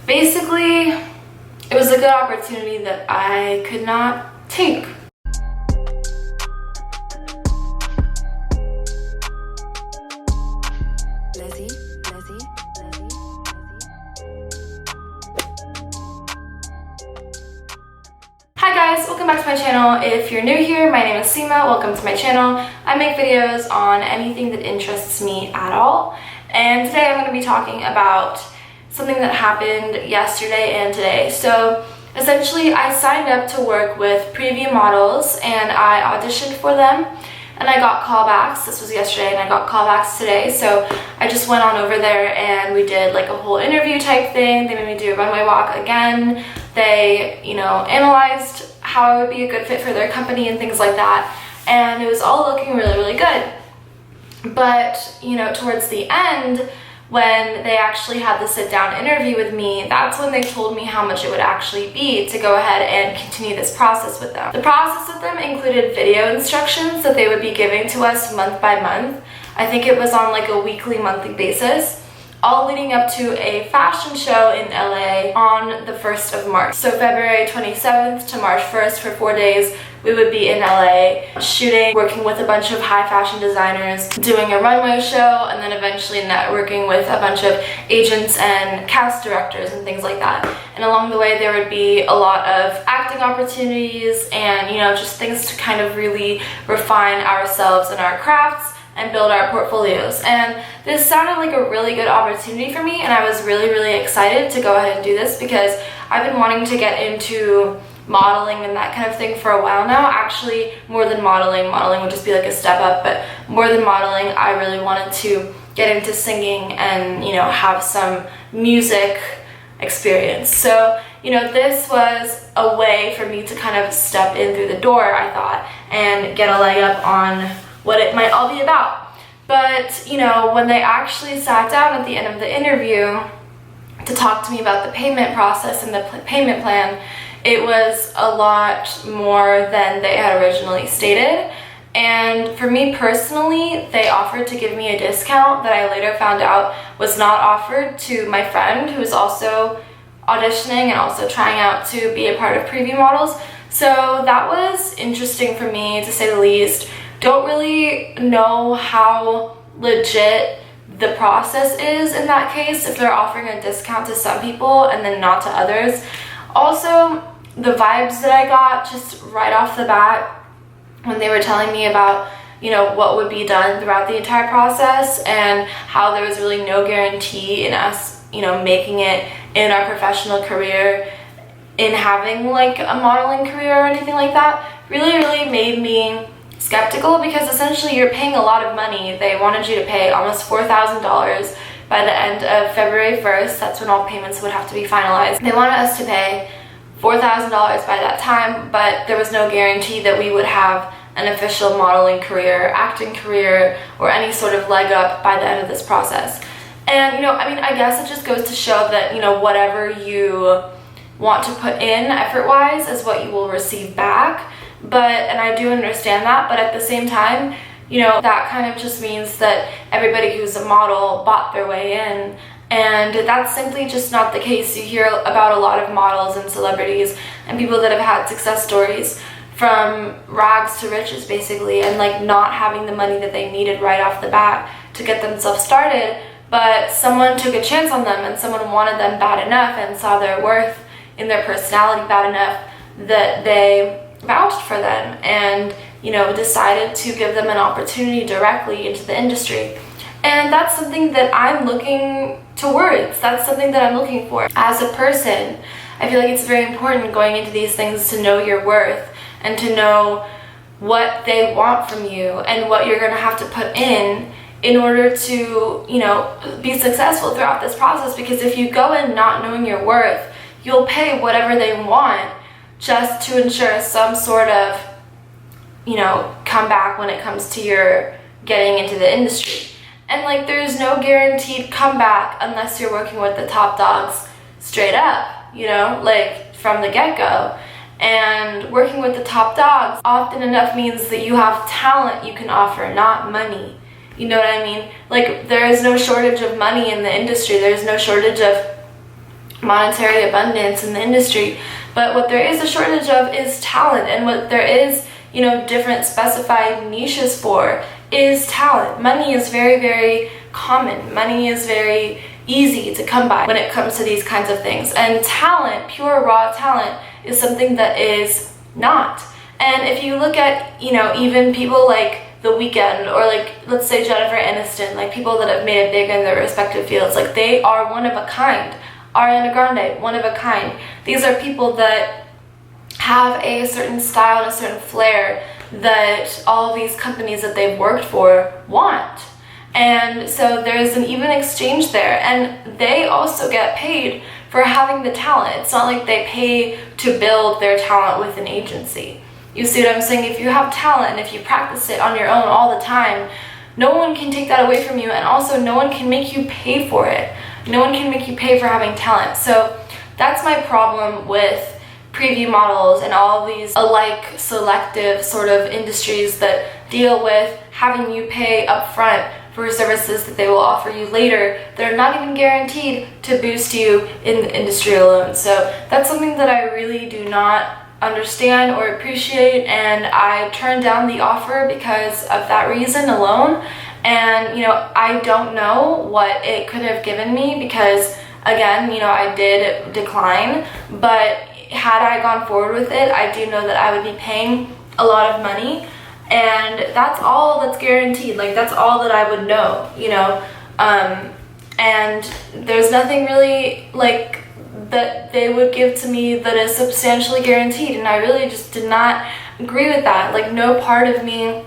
basically, it was a good opportunity that I could not take. Hi guys, welcome back to my channel. If you're new here, my name is Seema. Welcome to my channel. I make videos on anything that interests me at all. And today I'm going to be talking about something that happened yesterday and today. So essentially I signed up to work with preview models and I auditioned for them and I got callbacks. This was yesterday and I got callbacks today. So I just went on over there and we did like a whole interview type thing. They made me do a runway walk again. They, analyzed how I would be a good fit for their company and things like that. And it was all looking really, really good. But, towards the end, when they actually had the sit-down interview with me, that's when they told me how much it would actually be to go ahead and continue this process with them. The process with them included video instructions that they would be giving to us month by month. I think it was on like a weekly, monthly basis, all leading up to a fashion show in LA on the 1st of March. So February 27th to March 1st for 4 days, we would be in LA shooting, working with a bunch of high fashion designers, doing a runway show, and then eventually networking with a bunch of agents and cast directors and things like that. And along the way there would be a lot of acting opportunities and just things to kind of really refine ourselves and our crafts and build our portfolios. And this sounded like a really good opportunity for me, and I was really, really excited to go ahead and do this because I've been wanting to get into modeling and that kind of thing for a while now. Actually, more than modeling would just be like a step up, but more than modeling, I really wanted to get into singing and have some music experience. So this was a way for me to kind of step in through the door, I thought, and get a leg up on what it might all be about. But when they actually sat down at the end of the interview to talk to me about the payment process and the payment plan, it was a lot more than they had originally stated. And for me personally, they offered to give me a discount that I later found out was not offered to my friend who was also auditioning and also trying out to be a part of preview models. So that was interesting for me, to say the least. Don't really know how legit the process is in that case, if they're offering a discount to some people and then not to others. Also, the vibes that I got just right off the bat when they were telling me about what would be done throughout the entire process and how there was really no guarantee in us making it in our professional career, in having like a modeling career or anything like that, really made me skeptical, because essentially you're paying a lot of money. They wanted you to pay almost $4,000 by the end of February 1st. That's when all payments would have to be finalized. They wanted us to pay $4,000 by that time, but there was no guarantee that we would have an official modeling career, acting career, or any sort of leg up by the end of this process. And I guess it just goes to show that whatever you want to put in effort-wise is what you will receive back. And I do understand that, but at the same time, that kind of just means that everybody who's a model bought their way in, and that's simply just not the case. You hear about a lot of models and celebrities and people that have had success stories from rags to riches, basically, and like not having the money that they needed right off the bat to get themselves started, but someone took a chance on them and someone wanted them bad enough and saw their worth in their personality bad enough that they vouched for them and decided to give them an opportunity directly into the industry. And that's something that I'm looking towards. That's something that I'm looking for as a person. I feel like it's very important going into these things to know your worth and to know what they want from you and what you're going to have to put in order to be successful throughout this process. Because if you go in not knowing your worth, you'll pay whatever they want just to ensure some sort of, comeback when it comes to your getting into the industry. And like, there's no guaranteed comeback unless you're working with the top dogs straight up, like from the get-go. And working with the top dogs often enough means that you have talent you can offer, not money. You know what I mean? Like, there is no shortage of money in the industry. There's no shortage of monetary abundance in the industry. But what there is a shortage of is talent, and what there is, you know, different specified niches for is talent. Money is very, very common. Money is very easy to come by when it comes to these kinds of things. And talent, pure raw talent, is something that is not. And if you look at, you know, even people like The Weeknd, or like, let's say Jennifer Aniston, like people that have made it big in their respective fields, like they are one of a kind. Ariana Grande, one of a kind. These are people that have a certain style and a certain flair that all of these companies that they've worked for want. And so there's an even exchange there, and they also get paid for having the talent. It's not like they pay to build their talent with an agency. You see what I'm saying? If you have talent and if you practice it on your own all the time, no one can take that away from you, and also no one can make you pay for it. No one can make you pay for having talent. So that's my problem with preview models and all of these alike selective sort of industries that deal with having you pay upfront for services that they will offer you later that are not even guaranteed to boost you in the industry alone. So that's something that I really do not understand or appreciate, and I turned down the offer because of that reason alone. And you know, I don't know what it could have given me, because again, you know, I did decline, but had I gone forward with it, I do know that I would be paying a lot of money, and that's all that's guaranteed. Like, that's all that I would know, you know. And there's nothing really like that they would give to me that is substantially guaranteed, and I really just did not agree with that. Like, no part of me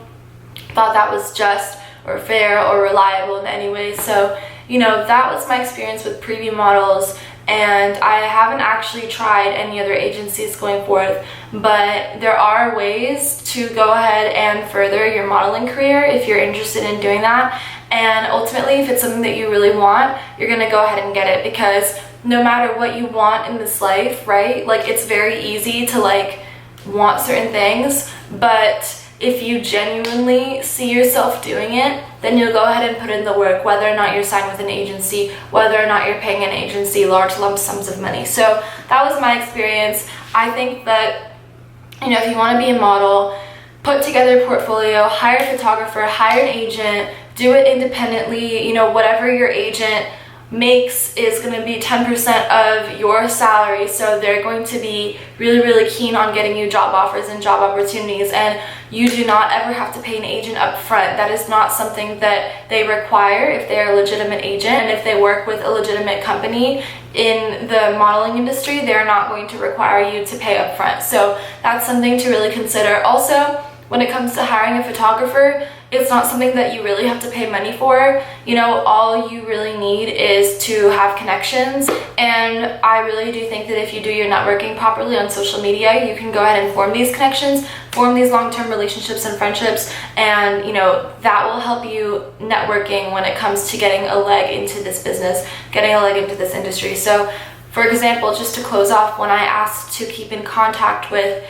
thought that was just or fair or reliable in any way. So, you know, that was my experience with preview models, and I haven't actually tried any other agencies going forth, but there are ways to go ahead and further your modeling career if you're interested in doing that. And ultimately, if it's something that you really want, you're gonna go ahead and get it, because no matter what you want in this life, right? Like, it's very easy to like want certain things, but if you genuinely see yourself doing it, then you'll go ahead and put in the work, whether or not you're signed with an agency, whether or not you're paying an agency large lump sums of money. So that was my experience. I think that, you know, if you want to be a model, put together a portfolio, hire a photographer, hire an agent, do it independently. You know, whatever your agent makes is going to be 10% of your salary, so they're going to be really, really keen on getting you job offers and job opportunities, and you do not ever have to pay an agent up front. That is not something that they require if they're a legitimate agent, and if they work with a legitimate company in the modeling industry, they're not going to require you to pay up front. So that's something to really consider. Also, when it comes to hiring a photographer, it's not something that you really have to pay money for. You know, all you really need is to have connections, and I really do think that if you do your networking properly on social media, you can go ahead and form these connections, form these long-term relationships and friendships, and you know, that will help you networking when it comes to getting a leg into this business, getting a leg into this industry. So for example, just to close off, when I asked to keep in contact with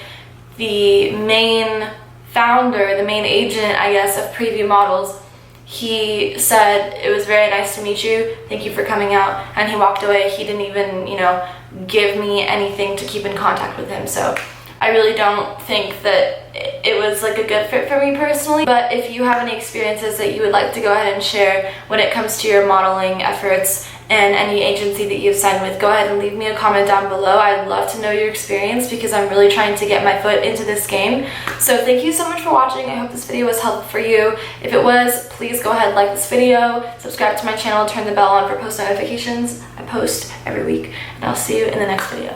the main founder, the main agent, I guess, of Preview Models, he said, "It was very nice to meet you, thank you for coming out," and he walked away. He didn't even, you know, give me anything to keep in contact with him. So I really don't think that it was like a good fit for me personally. But if you have any experiences that you would like to go ahead and share when it comes to your modeling efforts and any agency that you've signed with, go ahead and leave me a comment down below. I'd love to know your experience, because I'm really trying to get my foot into this game. So thank you so much for watching. I hope this video was helpful for you. If it was, please go ahead and like this video, subscribe to my channel, turn the bell on for post notifications. I post every week, and I'll see you in the next video.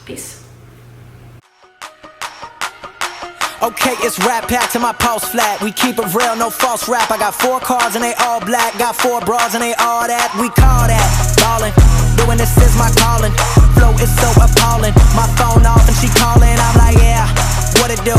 Peace. Okay, it's rap pack to my pulse flat. We keep it real, no false rap. I got 4 cars and they all black. Got 4 bras and they all that. We call that ballin'. Doing this is my calling. Flow is so appalling. My phone off and she calling. I'm like, yeah, what it do?